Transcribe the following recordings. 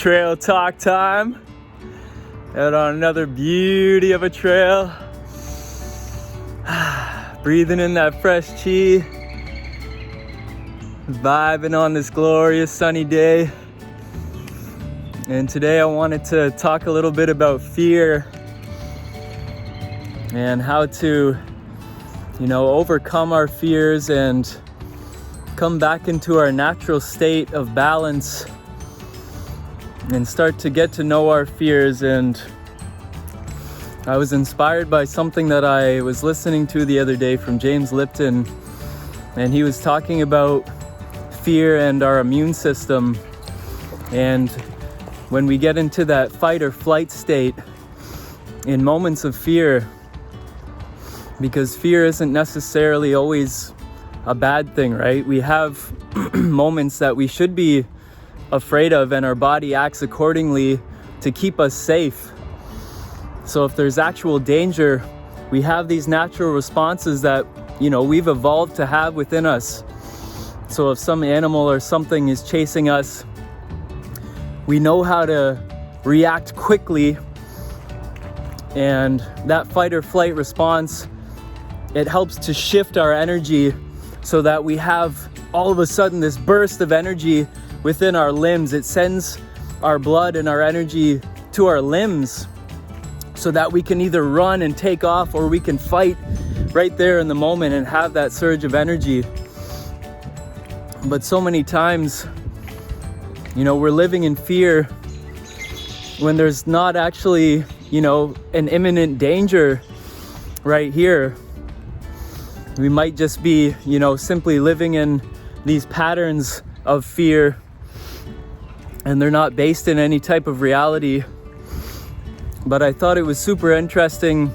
Trail talk time. Out on another beauty of a trail. Breathing in that fresh chi. Vibing on this glorious sunny day. And today I wanted to talk a little bit about fear and how to, overcome our fears and come back into our natural state of balance and start to get to know our fears. And I was inspired by something that I was listening to the other day from James Lipton, and he was talking about fear and our immune system. And when we get into that fight or flight state in moments of fear, because fear isn't necessarily always a bad thing, right? We have moments that we should be afraid of, and our body acts accordingly to keep us safe. So if there's actual danger, we have these natural responses that, we've evolved to have within us. So if some animal or something is chasing us, we know how to react quickly. And that fight or flight response, it helps to shift our energy so that we have all of a sudden this burst of energy within our limbs. It sends our blood and our energy to our limbs so that we can either run and take off, or we can fight right there in the moment and have that surge of energy. But so many times, we're living in fear when there's not actually, an imminent danger right here. We might just be, simply living in these patterns of fear, and they're not based in any type of reality. But I thought it was super interesting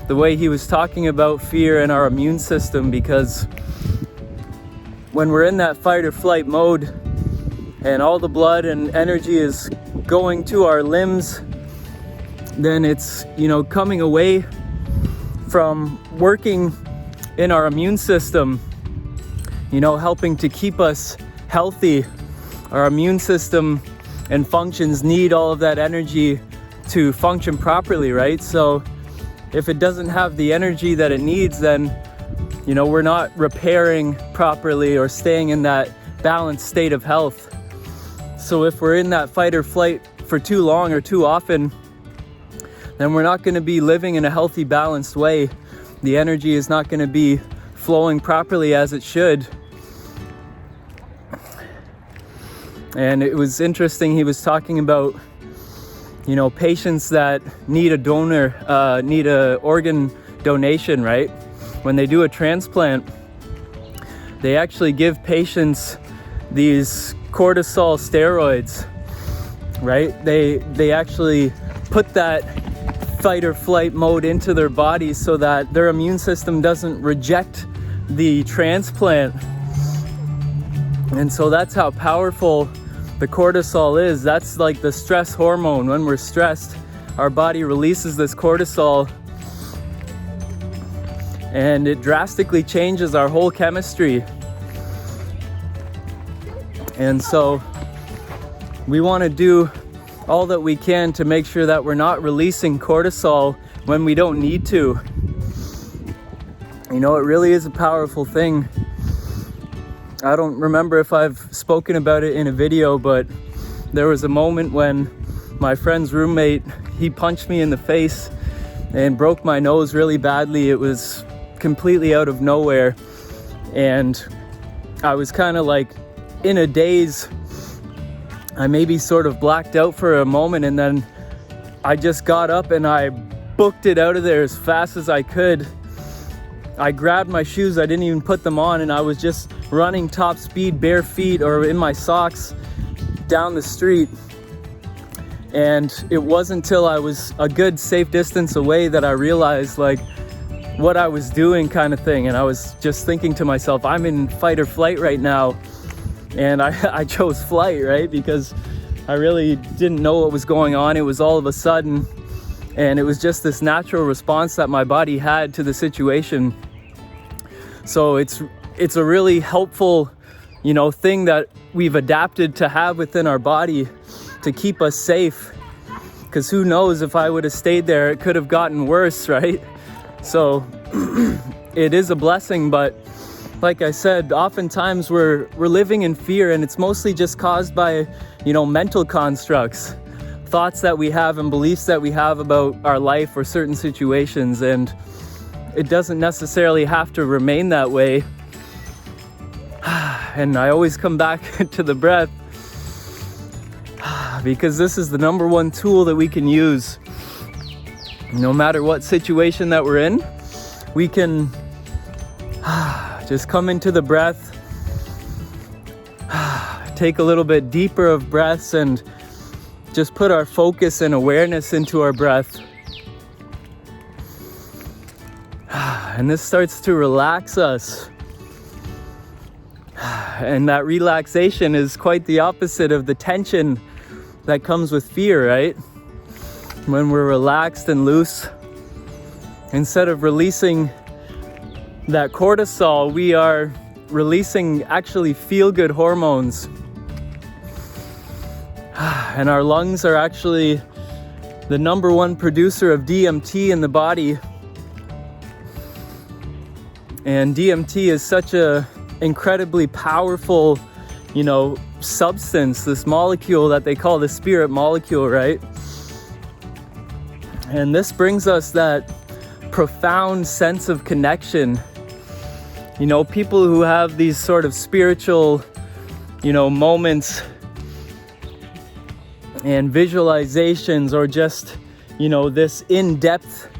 the way he was talking about fear and our immune system, because when we're in that fight or flight mode and all the blood and energy is going to our limbs, then it's, coming away from working in our immune system, helping to keep us healthy. Our immune system and functions need all of that energy to function properly, right? So if it doesn't have the energy that it needs, then, we're not repairing properly or staying in that balanced state of health. So if we're in that fight or flight for too long or too often, then we're not going to be living in a healthy, balanced way. The energy is not going to be flowing properly as it should. And it was interesting, he was talking about, patients that need a donor, need a organ donation, right? When they do a transplant, they actually give patients these cortisol steroids, right? They actually put that fight or flight mode into their bodies so that their immune system doesn't reject the transplant. And so that's how powerful the cortisol is. That's like the stress hormone. When we're stressed, our body releases this cortisol, and it drastically changes our whole chemistry. And so we want to do all that we can to make sure that we're not releasing cortisol when we don't need to. It really is a powerful thing. I don't remember if I've spoken about it in a video, but there was a moment when my friend's roommate, he punched me in the face and broke my nose really badly. It was completely out of nowhere, and I was kind of like in a daze. I maybe sort of blacked out for a moment, and then I just got up and I booked it out of there as fast as I could. I grabbed my shoes, I didn't even put them on, and I was just running top speed, bare feet or in my socks down the street. And it wasn't until I was a good safe distance away that I realized what I was doing, kind of thing. And I was just thinking to myself, I'm in fight or flight right now. And I chose flight, right? Because I really didn't know what was going on. It was all of a sudden. And it was just this natural response that my body had to the situation. So it's a really helpful, thing that we've adapted to have within our body to keep us safe. Because who knows, if I would have stayed there, it could have gotten worse, right? So it is a blessing, but like I said, oftentimes we're living in fear, and it's mostly just caused by, mental constructs, thoughts that we have and beliefs that we have about our life or certain situations, and it doesn't necessarily have to remain that way. And I always come back to the breath, because this is the number one tool that we can use. No matter what situation that we're in, we can just come into the breath, take a little bit deeper of breaths, and just put our focus and awareness into our breath. And this starts to relax us. And that relaxation is quite the opposite of the tension that comes with fear, right? When we're relaxed and loose, instead of releasing that cortisol, we are releasing actually feel-good hormones. And our lungs are actually the number one producer of DMT in the body. And DMT is such a incredibly powerful, substance, this molecule that they call the spirit molecule, right? And this brings us that profound sense of connection. People who have these sort of spiritual, moments and visualizations, or just, this in-depth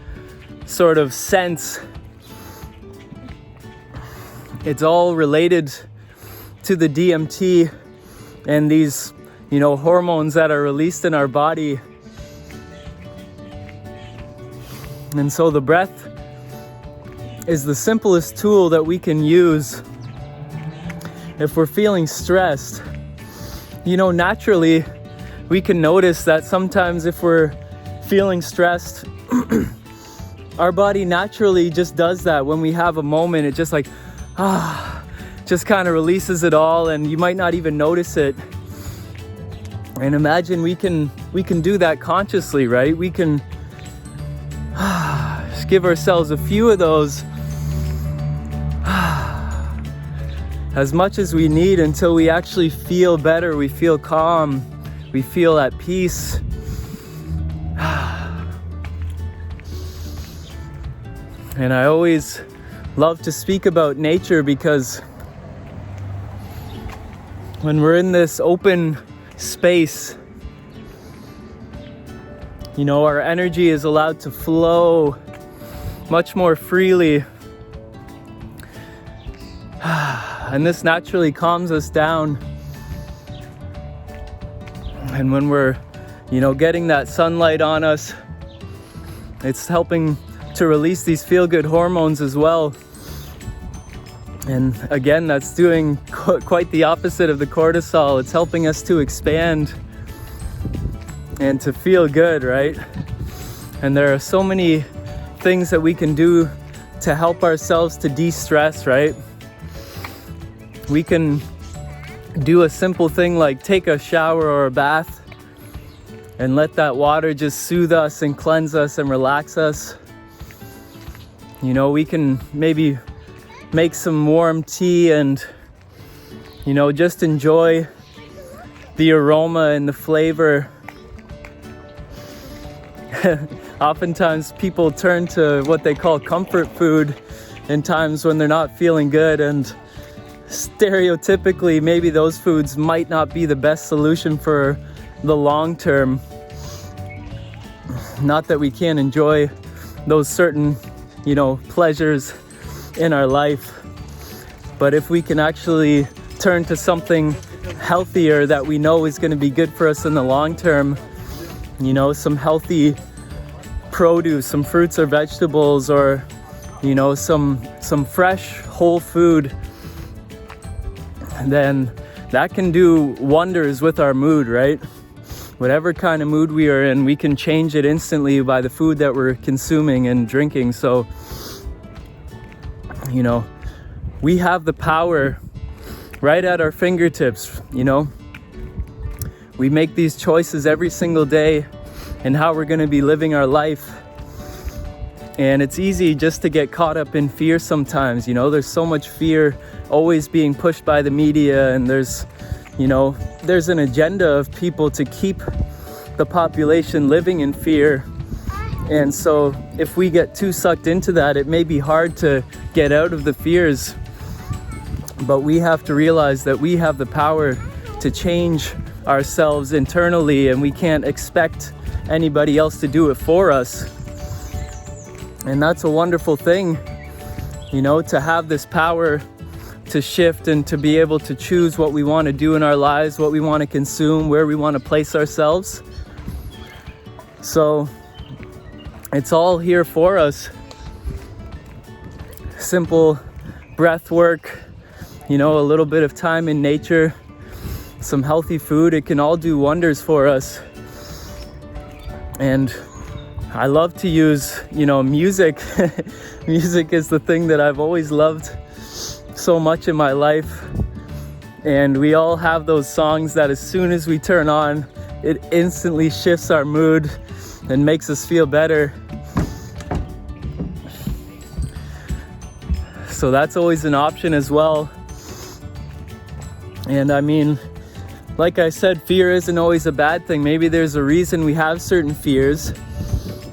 sort of sense, it's all related to the DMT and these, hormones that are released in our body. And so the breath is the simplest tool that we can use if we're feeling stressed. Naturally, we can notice that sometimes if we're feeling stressed, our body naturally just does that. When we have a moment, it just just kind of releases it all, and you might not even notice it. And imagine we can do that consciously, right? We can just give ourselves a few of those, as much as we need, until we actually feel better, we feel calm, we feel at peace. And I always love to speak about nature, because when we're in this open space, our energy is allowed to flow much more freely. And this naturally calms us down. And when we're, getting that sunlight on us, it's helping to release these feel-good hormones as well. And again, that's doing quite the opposite of the cortisol. It's helping us to expand and to feel good, right? And there are so many things that we can do to help ourselves to de-stress, right? We can do a simple thing like take a shower or a bath and let that water just soothe us and cleanse us and relax us. We can maybe make some warm tea and, just enjoy the aroma and the flavor. Oftentimes people turn to what they call comfort food in times when they're not feeling good, and stereotypically maybe those foods might not be the best solution for the long term. Not that we can't enjoy those certain, pleasures in our life, but if we can actually turn to something healthier that we know is going to be good for us in the long term, some healthy produce, some fruits or vegetables, or some fresh whole food, then that can do wonders with our mood, right? Whatever kind of mood we are in, we can change it instantly by the food that we're consuming and drinking. So, we have the power right at our fingertips. We make these choices every single day in how we're going to be living our life. And it's easy just to get caught up in fear sometimes. There's so much fear always being pushed by the media, and there's an agenda of people to keep the population living in fear. And so if we get too sucked into that, it may be hard to get out of the fears. But we have to realize that we have the power to change ourselves internally, and we can't expect anybody else to do it for us. And that's a wonderful thing, to have this power to shift and to be able to choose what we want to do in our lives, what we want to consume, where we want to place ourselves. So it's all here for us. Simple breath work, a little bit of time in nature, some healthy food, it can all do wonders for us. And I love to use, music. Music is the thing that I've always loved so much in my life. And we all have those songs that as soon as we turn on, it instantly shifts our mood and makes us feel better. So that's always an option as well. And I mean, like I said, fear isn't always a bad thing. Maybe there's a reason we have certain fears.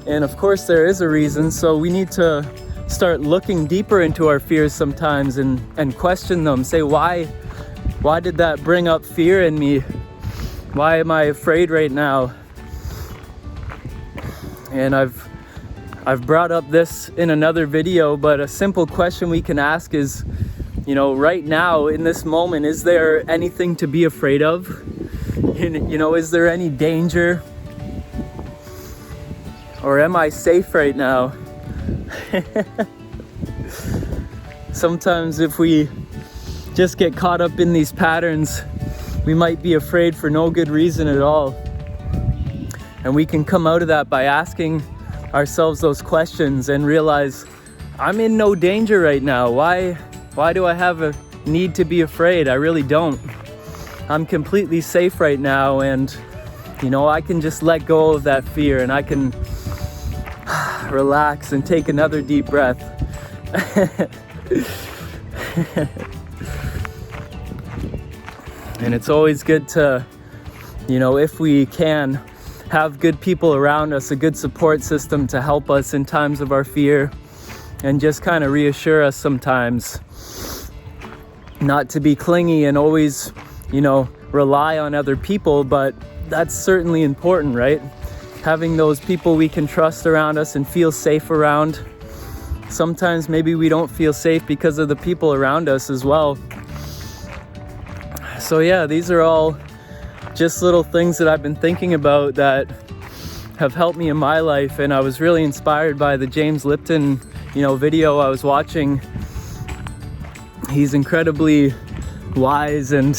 And of course there is a reason. So we need to start looking deeper into our fears sometimes and question them. Say, why did that bring up fear in me? Why am I afraid right now? And I've brought up this in another video, but a simple question we can ask is, right now in this moment, is there anything to be afraid of? Is there any danger? Or am I safe right now? Sometimes if we just get caught up in these patterns, we might be afraid for no good reason at all. And we can come out of that by asking ourselves those questions and realize, I'm in no danger right now. Why do I have a need to be afraid? I really don't. I'm completely safe right now, and I can just let go of that fear, and I can relax and take another deep breath. And it's always good to, if we can, have good people around us, a good support system to help us in times of our fear, and just kind of reassure us sometimes. Not to be clingy and always, rely on other people, but that's certainly important, right? Having those people we can trust around us and feel safe around. Sometimes maybe we don't feel safe because of the people around us as well. So yeah, these are all just little things that I've been thinking about that have helped me in my life. And I was really inspired by the James Lipton, video I was watching. He's incredibly wise, and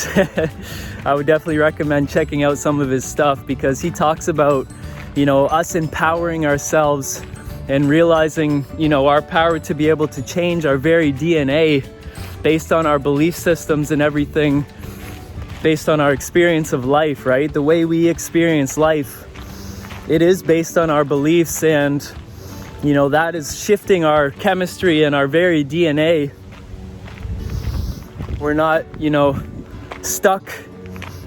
I would definitely recommend checking out some of his stuff, because he talks about, us empowering ourselves and realizing, our power to be able to change our very DNA based on our belief systems and everything, based on our experience of life, right? The way we experience life, it is based on our beliefs, and, that is shifting our chemistry and our very DNA. We're not, stuck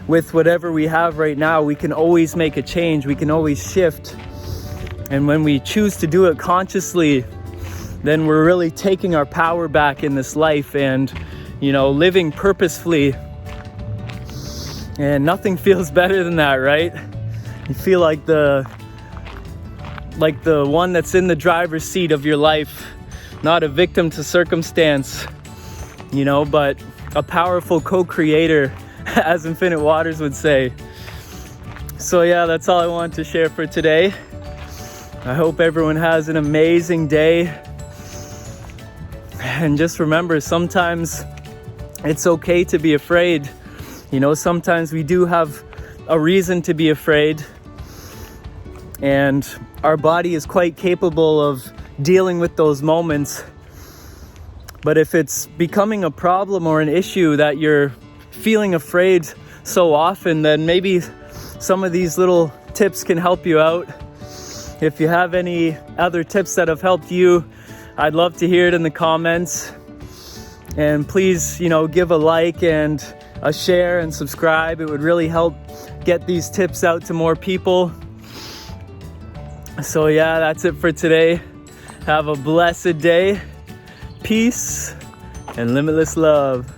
with whatever we have right now. We can always make a change. We can always shift. And when we choose to do it consciously, then we're really taking our power back in this life and, living purposefully. And nothing feels better than that, right? You feel like the one that's in the driver's seat of your life, not a victim to circumstance, but a powerful co-creator, as Infinite Waters would say. So yeah, that's all I wanted to share for today. I hope everyone has an amazing day. And just remember, sometimes it's okay to be afraid. Sometimes we do have a reason to be afraid. And our body is quite capable of dealing with those moments. But if it's becoming a problem or an issue that you're feeling afraid so often, then maybe some of these little tips can help you out. If you have any other tips that have helped you, I'd love to hear it in the comments. And please, give a like and a share and subscribe. It would really help get these tips out to more people. So yeah, that's it for today. Have a blessed day. Peace and limitless love.